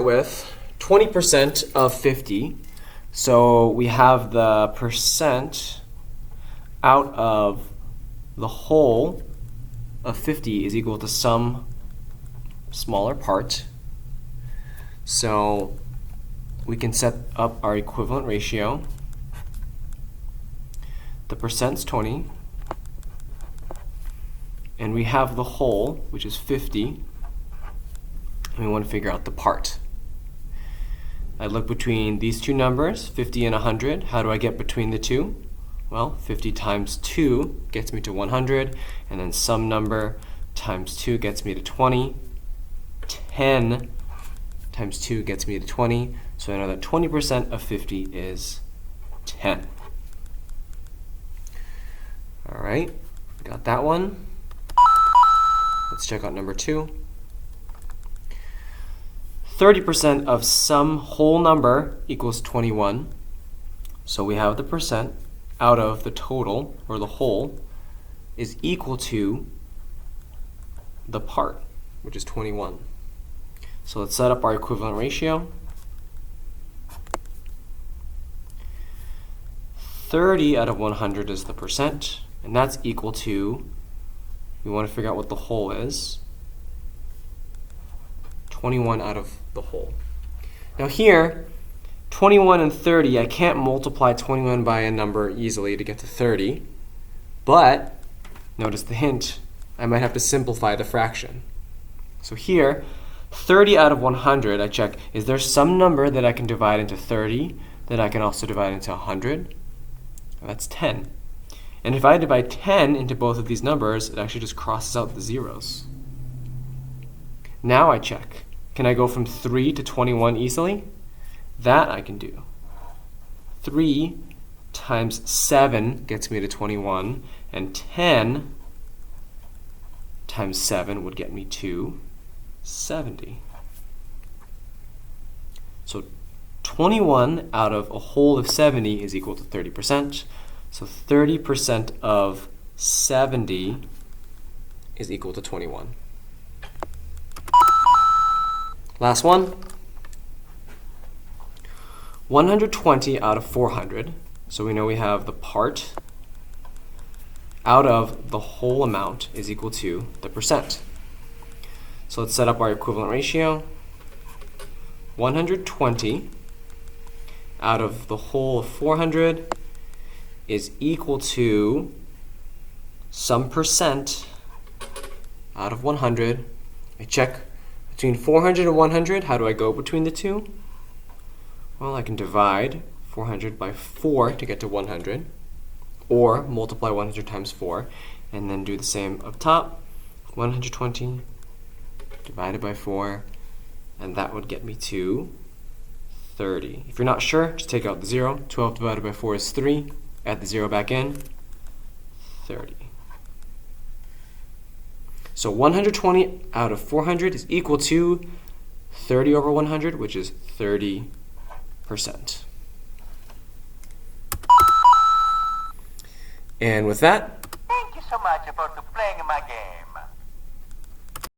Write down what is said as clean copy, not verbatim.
With 20% of 50, so we have the percent out of the whole of 50 is equal to some smaller part. So we can set up our equivalent ratio. The percent's 20, and we have the whole, which is 50, and we want to figure out the part. I look between these two numbers, 50 and 100. How do I get between the two? Well, 50 times 2 gets me to 100, and then some number times 2 gets me to 20. 10 times 2 gets me to 20, so I know that 20% of 50 is 10. All right, got that one. Let's check out number 2. 30% of some whole number equals 21. So we have the percent out of the total, or the whole, is equal to the part, which is 21. So let's set up our equivalent ratio. 30 out of 100 is the percent, and that's equal to, we want to figure out what the whole is, 21 out of the whole. Now here, 21 and 30, I can't multiply 21 by a number easily to get to 30, but notice the hint, I might have to simplify the fraction. So here, 30 out of 100, I check, is there some number that I can divide into 30 that I can also divide into 100? That's 10. And if I divide 10 into both of these numbers, it actually just crosses out the zeros. Now I check. Can I go from 3 to 21 easily? That I can do. 3 times 7 gets me to 21, and 10 times 7 would get me to 70. So 21 out of a whole of 70 is equal to 30%. So 30% of 70 is equal to 21. Last one. 120 out of 400. So we know we have the part out of the whole amount is equal to the percent. So let's set up our equivalent ratio. 120 out of the whole of 400 is equal to some percent out of 100. I check between 400 and 100. How do I go between the two? Well, I can divide 400 by 4 to get to 100, or multiply 100 times 4, and then do the same up top. 120 divided by 4, and that would get me to 30. If you're not sure, just take out the 0. 12 divided by 4 is 3. Add the 0 back in, 30. So 120 out of 400 is equal to 30 over 100, which is 30%. And with that, thank you so much for playing my game.